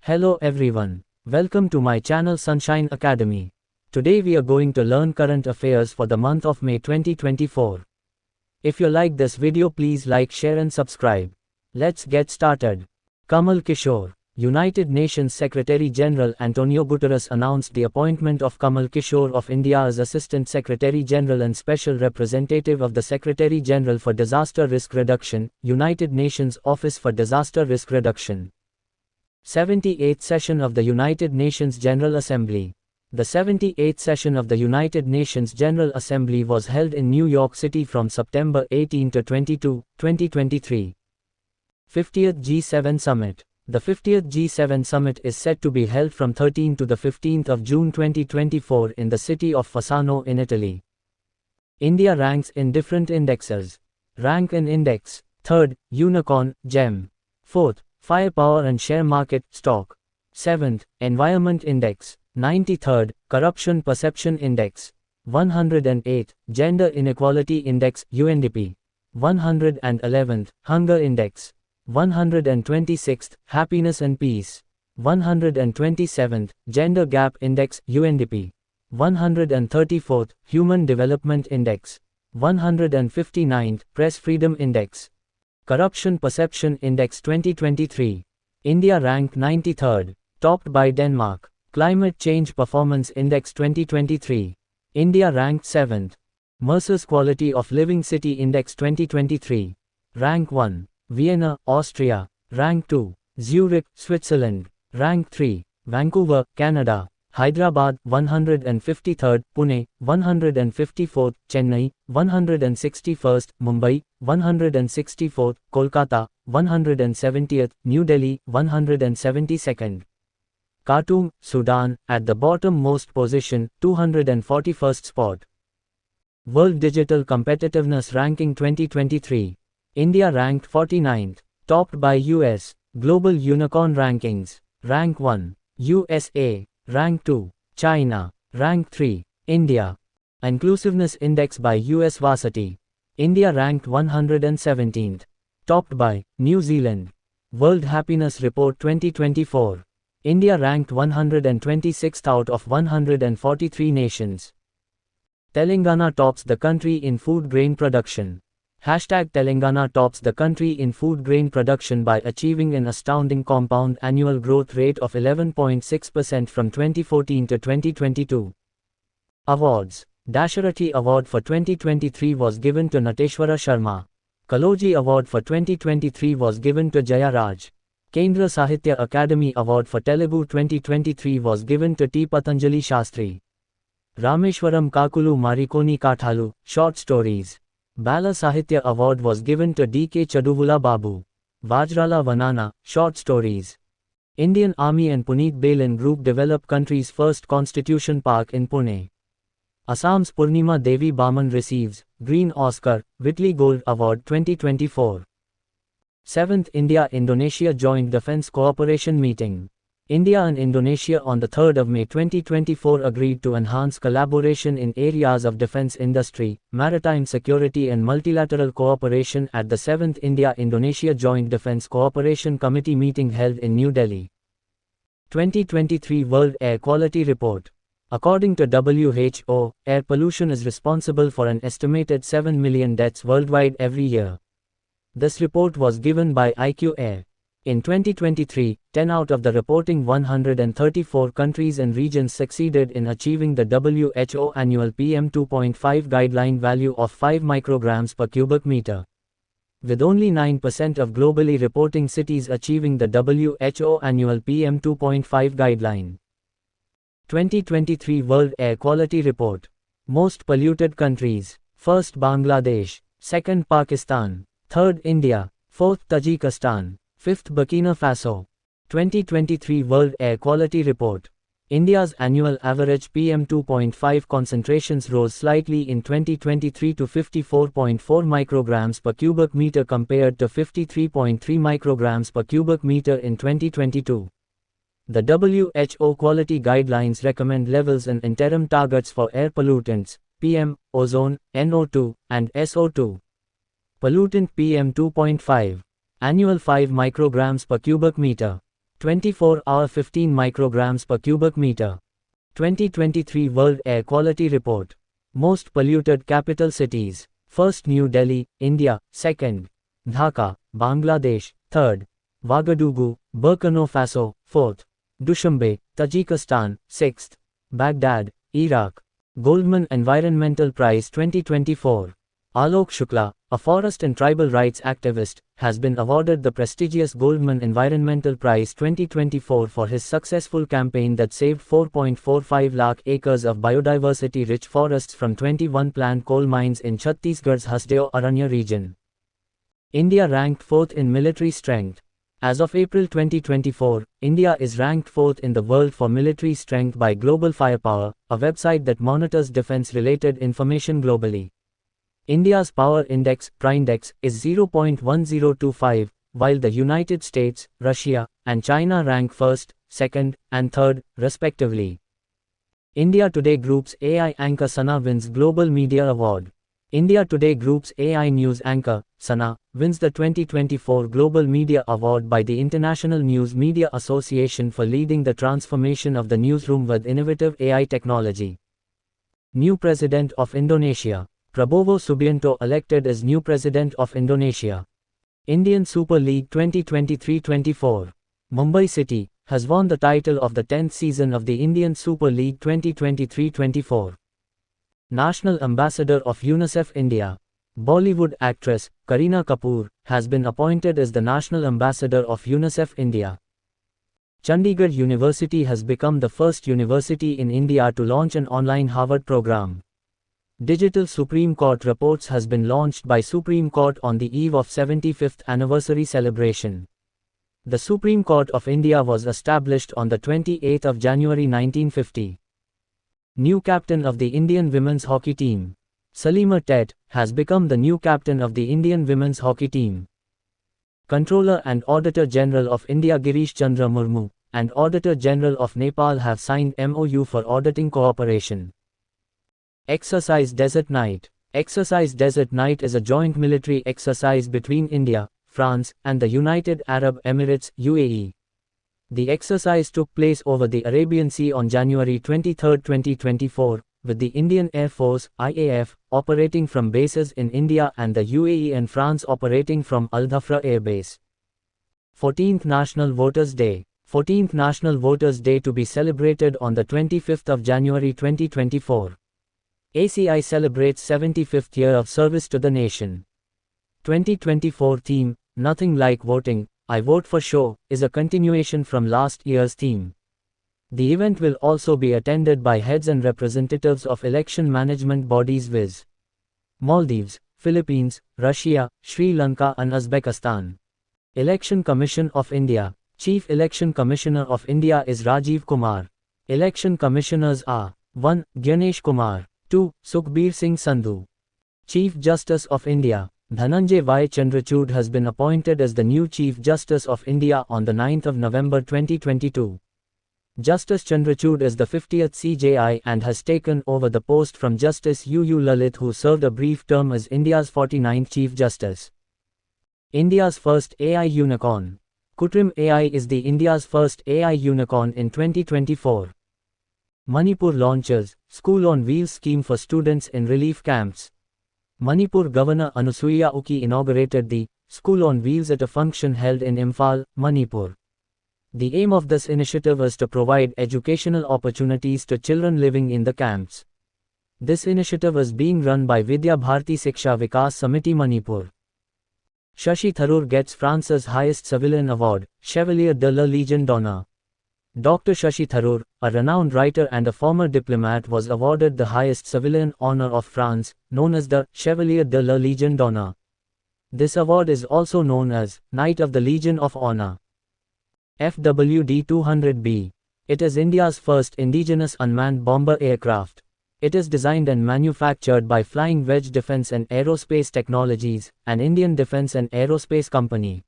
Hello everyone. Welcome to my channel Sunshine Academy. Today we are going to learn current affairs for the month of May 2024. If you like this video, please like, share and subscribe. Let's get started. Kamal Kishore. United Nations Secretary-General Antonio Guterres announced the appointment of Kamal Kishore of India as Assistant Secretary-General and Special Representative of the Secretary-General for Disaster Risk Reduction, United Nations Office for Disaster Risk Reduction. 78th Session of the United Nations General Assembly. The 78th session of the United Nations General Assembly was held in New York City from September 18 to 22, 2023. 50th G7 Summit. The 50th G7 Summit is set to be held from 13 to the 15th of June 2024 in the city of Fasano in Italy. India ranks in different indexes. Rank and Index. 3rd, Unicorn, GEM. 4th, Firepower and Share Market, Stock. 7th, Environment Index. 93rd, Corruption Perception Index. 108th, Gender Inequality Index, UNDP. 111th, Hunger Index. 126th, Happiness and Peace. 127th, Gender Gap Index, UNDP. 134th, Human Development Index. 159th, Press Freedom Index. Corruption Perception Index 2023. India ranked 93rd, topped by Denmark. Climate Change Performance Index 2023. India ranked 7th. Mercer's Quality of Living City Index 2023. Rank 1. Vienna, Austria. Rank 2. Zurich, Switzerland. Rank 3. Vancouver, Canada. Hyderabad, 153rd, Pune, 154th, Chennai, 161st, Mumbai, 164th, Kolkata, 170th, New Delhi, 172nd. Khartoum, Sudan, at the bottom-most position, 241st spot. World Digital Competitiveness Ranking 2023. India ranked 49th, topped by US. Global Unicorn Rankings. Rank 1. USA. Rank 2. China. Rank 3. India. Inclusiveness Index by US Varsity. India ranked 117th. Topped by New Zealand. World Happiness Report 2024. India ranked 126th out of 143 nations. Telangana tops the country in food grain production. Telangana tops the country in food grain production by achieving an astounding compound annual growth rate of 11.6% from 2014 to 2022. Awards. Dasharathy Award for 2023 was given to Nateshwara Sharma. Kaloji Award for 2023 was given to Jaya Raj. Kendra Sahitya Academy Award for Telugu 2023 was given to T. Patanjali Shastri. Rameshwaram Kakulu Marikoni Kathalu, Short Stories. Bala Sahitya Award was given to D.K. Chaduvula Babu. Vajrala Vanana, Short Stories. Indian Army and Puneet Balan Group develop country's first constitution park in Pune. Assam's Purnima Devi Barman receives Green Oscar, Whitley Gold Award 2024. 7th India-Indonesia Joint Defence Cooperation Meeting. India and Indonesia on the 3rd of May 2024 agreed to enhance collaboration in areas of defense industry, maritime security and multilateral cooperation at the 7th India-Indonesia Joint Defence Cooperation Committee meeting held in New Delhi. 2023 World Air Quality Report. According to WHO, air pollution is responsible for an estimated 7 million deaths worldwide every year. This report was given by IQ Air. In 2023, 10 out of the reporting 134 countries and regions succeeded in achieving the WHO annual PM2.5 guideline value of 5 micrograms per cubic meter. With only 9% of globally reporting cities achieving the WHO annual PM2.5 guideline. 2023 World Air Quality Report. Most polluted countries. 1st Bangladesh. 2nd Pakistan. 3rd India. 4th Tajikistan. 5th Burkina Faso. 2023 World Air Quality Report. India's annual average PM2.5 concentrations rose slightly in 2023 to 54.4 micrograms per cubic meter compared to 53.3 micrograms per cubic meter in 2022. The WHO quality guidelines recommend levels and interim targets for air pollutants, PM, ozone, NO2, and SO2. Pollutant PM2.5. Annual 5 micrograms per cubic meter. 24-hour 15 micrograms per cubic meter. 2023 World Air Quality Report. Most polluted capital cities. First New Delhi, India. Second Dhaka, Bangladesh. Third Ouagadougou, Burkina Faso. Fourth Dushanbe, Tajikistan. Sixth Baghdad, Iraq. Goldman Environmental Prize 2024. Alok Shukla, a forest and tribal rights activist, has been awarded the prestigious Goldman Environmental Prize 2024 for his successful campaign that saved 4.45 lakh acres of biodiversity-rich forests from 21 planned coal mines in Chhattisgarh's Hasdeo Aranya region. India ranked 4th in military strength. As of April 2024, India is ranked 4th in the world for military strength by Global Firepower, a website that monitors defense-related information globally. India's power index, PRINDEX, is 0.1025, while the United States, Russia, and China rank 1st, 2nd, and 3rd, respectively. India Today Group's AI anchor Sana wins Global Media Award. India Today Group's AI news anchor, Sana, wins the 2024 Global Media Award by the International News Media Association for leading the transformation of the newsroom with innovative AI technology. New President of Indonesia. Prabowo Subianto elected as new President of Indonesia. Indian Super League 2023-24. Mumbai City has won the title of the 10th season of the Indian Super League 2023-24. National Ambassador of UNICEF India. Bollywood actress, Kareena Kapoor, has been appointed as the National Ambassador of UNICEF India. Chandigarh University has become the first university in India to launch an online Harvard program. Digital Supreme Court Reports has been launched by Supreme Court on the eve of 75th anniversary celebration. The Supreme Court of India was established on the 28th of January 1950. New captain of the Indian women's hockey team. Salima Tet has become the new captain of the Indian women's hockey team. Controller and Auditor General of India Girish Chandra Murmu and Auditor General of Nepal have signed MOU for auditing cooperation. Exercise Desert Night. Exercise Desert Night is a joint military exercise between India, France, and the United Arab Emirates (UAE). The exercise took place over the Arabian Sea on January 23, 2024, with the Indian Air Force (IAF) operating from bases in India and the UAE and France operating from Al Dhafra Air Base. 14th National Voters Day. 14th National Voters Day to be celebrated on the 25th of January 2024. ACI celebrates 75th year of service to the nation. 2024 theme, Nothing Like Voting, I Vote for Show, is a continuation from last year's theme. The event will also be attended by heads and representatives of election management bodies viz. Maldives, Philippines, Russia, Sri Lanka and Uzbekistan. Election Commission of India. Chief Election Commissioner of India is Rajiv Kumar. Election Commissioners are 1. Gyanesh Kumar. 2. Sukhbir Singh Sandhu. Chief Justice of India. Dhananjay Y. Chandrachud has been appointed as the new Chief Justice of India on the 9th of November 2022. Justice Chandrachud is the 50th CJI and has taken over the post from Justice UU Lalit, who served a brief term as India's 49th Chief Justice. India's first AI unicorn. Kutrim AI is the India's first AI unicorn in 2024. Manipur launches School on Wheels scheme for students in relief camps. Manipur Governor Anusuya Uki inaugurated the School on Wheels at a function held in Imphal, Manipur. The aim of this initiative is to provide educational opportunities to children living in the camps. This initiative is being run by Vidya Bharati Siksha Vikas Samiti Manipur. Shashi Tharoor gets France's highest civilian award, Chevalier de la Légion d'honneur. Dr. Shashi Tharoor, a renowned writer and a former diplomat, was awarded the highest civilian honor of France, known as the Chevalier de la Légion d'honneur. This award is also known as Knight of the Legion of Honor. FWD-200B. It is India's first indigenous unmanned bomber aircraft. It is designed and manufactured by Flying Wedge Defence and Aerospace Technologies, an Indian defence and aerospace company.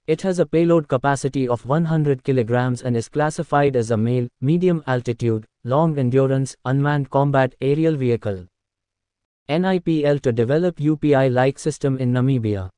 It has a payload capacity of 100 kg and is classified as a MALE, medium altitude, long endurance, unmanned combat aerial vehicle. NIPL to develop UPI-like system in Namibia.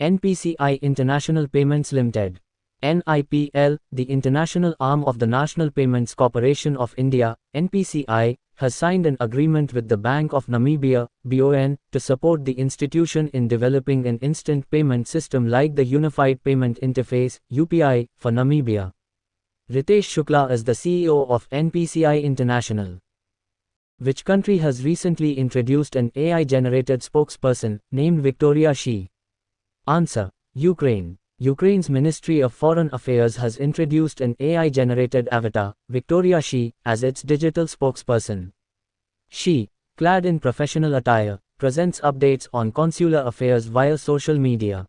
NPCI International Payments Limited. NIPL, the international arm of the National Payments Corporation of India, NPCI, has signed an agreement with the Bank of Namibia, BON, to support the institution in developing an instant payment system like the Unified Payment Interface, UPI, for Namibia. Ritesh Shukla is the CEO of NPCI International. Which country has recently introduced an AI-generated spokesperson, named Victoria Shi? Answer: Ukraine. Ukraine's Ministry of Foreign Affairs has introduced an AI-generated avatar, Victoria Shi, as its digital spokesperson. She, clad in professional attire, presents updates on consular affairs via social media.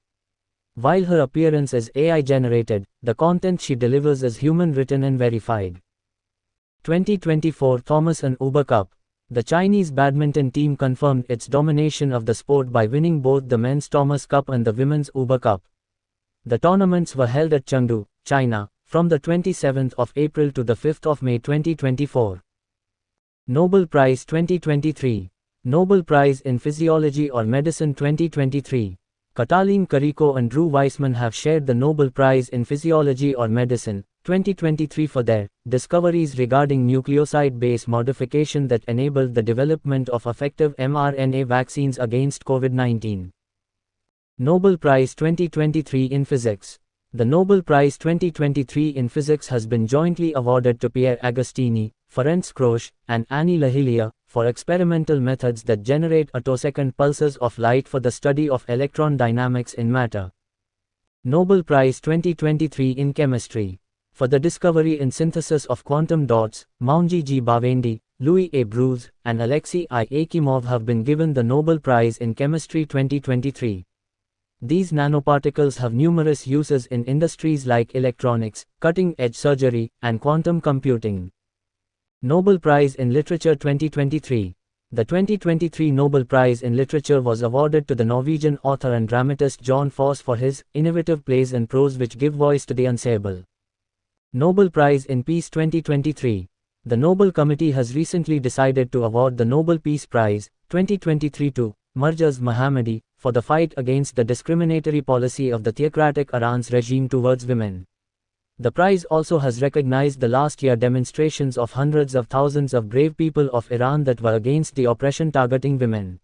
While her appearance is AI-generated, the content she delivers is human-written and verified. 2024 Thomas and Uber Cup. The Chinese badminton team confirmed its domination of the sport by winning both the men's Thomas Cup and the women's Uber Cup. The tournaments were held at Chengdu, China, from the 27th of April to the 5th of May 2024. Nobel Prize 2023. Nobel Prize in Physiology or Medicine 2023. Katalin Karikó and Drew Weissman have shared the Nobel Prize in Physiology or Medicine 2023 for their discoveries regarding nucleoside base modification that enabled the development of effective mRNA vaccines against COVID-19. Nobel Prize 2023 in Physics. The Nobel Prize 2023 in Physics has been jointly awarded to Pierre Agostini, Ferenc Krausz, and Annie Lahilier for experimental methods that generate attosecond pulses of light for the study of electron dynamics in matter. Nobel Prize 2023 in Chemistry. For the discovery and synthesis of quantum dots, Moungi G. Bawendi, Louis A. Bruce, and Alexei I. Akimov have been given the Nobel Prize in Chemistry 2023. These nanoparticles have numerous uses in industries like electronics, cutting-edge surgery, and quantum computing. Nobel Prize in Literature 2023. The 2023 Nobel Prize in Literature was awarded to the Norwegian author and dramatist John Foss for his innovative plays and prose which give voice to the unsayable. Nobel Prize in Peace 2023. The Nobel Committee has recently decided to award the Nobel Peace Prize 2023 to Marjaz Mohammadi for the fight against the discriminatory policy of the theocratic Iran's regime towards women. The prize also has recognized the last year demonstrations of hundreds of thousands of brave people of Iran that were against the oppression targeting women.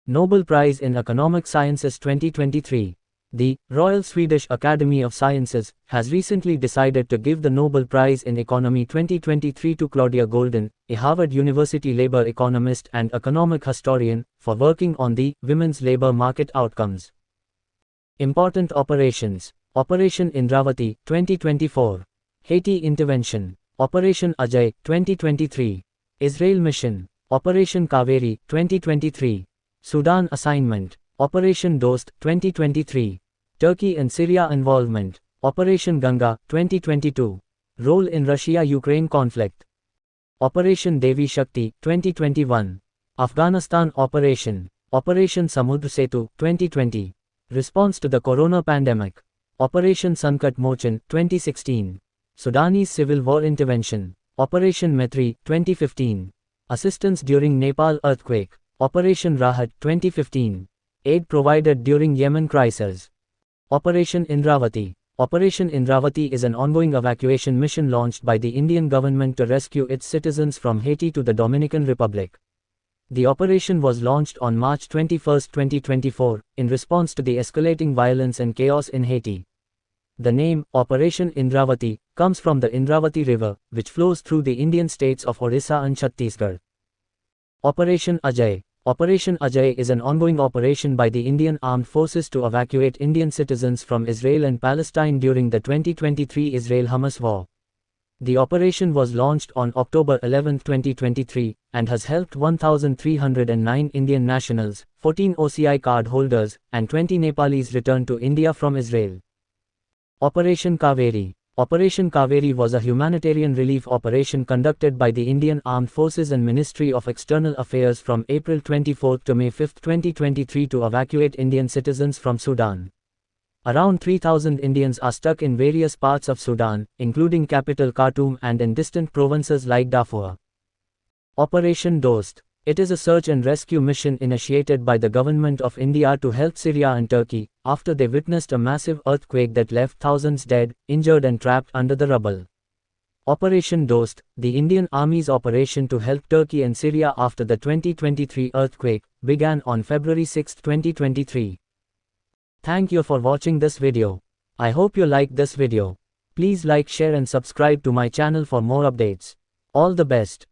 Nobel Prize in Economic Sciences 2023. The Royal Swedish Academy of Sciences has recently decided to give the Nobel Prize in Economy 2023 to Claudia Goldin, a Harvard University labor economist and economic historian, for working on the women's labor market outcomes. Important operations. Operation Indravati 2024. Haiti Intervention. Operation Ajay 2023. Israel Mission. Operation Kaveri 2023. Sudan Assignment. Operation Dost 2023. Turkey and Syria Involvement. Operation Ganga 2022. Role in Russia-Ukraine conflict. Operation Devi Shakti 2021. Afghanistan Operation. Operation Samudra Setu 2020. Response to the Corona pandemic. Operation Sankat Mochan 2016. Sudanese Civil War Intervention. Operation Maitri 2015. Assistance during Nepal earthquake. Operation Rahat 2015. Aid provided during Yemen crisis. Operation Indravati. Operation Indravati is an ongoing evacuation mission launched by the Indian government to rescue its citizens from Haiti to the Dominican Republic. The operation was launched on March 21, 2024, in response to the escalating violence and chaos in Haiti. The name, Operation Indravati, comes from the Indravati River, which flows through the Indian states of Orissa and Chhattisgarh. Operation Ajay. Operation Ajay is an ongoing operation by the Indian Armed Forces to evacuate Indian citizens from Israel and Palestine during the 2023 Israel-Hamas war. The operation was launched on October 11, 2023, and has helped 1,309 Indian nationals, 14 OCI card holders, and 20 Nepalis return to India from Israel. Operation Kaveri. Operation Kaveri was a humanitarian relief operation conducted by the Indian Armed Forces and Ministry of External Affairs from April 24 to May 5, 2023 to evacuate Indian citizens from Sudan. Around 3,000 Indians are stuck in various parts of Sudan, including capital Khartoum and in distant provinces like Darfur. Operation Dost. It is a search and rescue mission initiated by the government of India to help Syria and Turkey, after they witnessed a massive earthquake that left thousands dead, injured and trapped under the rubble. Operation Dost, the Indian Army's operation to help Turkey and Syria after the 2023 earthquake, began on February 6, 2023. Thank you for watching this video. I hope you liked this video. Please like, share and subscribe to my channel for more updates. All the best.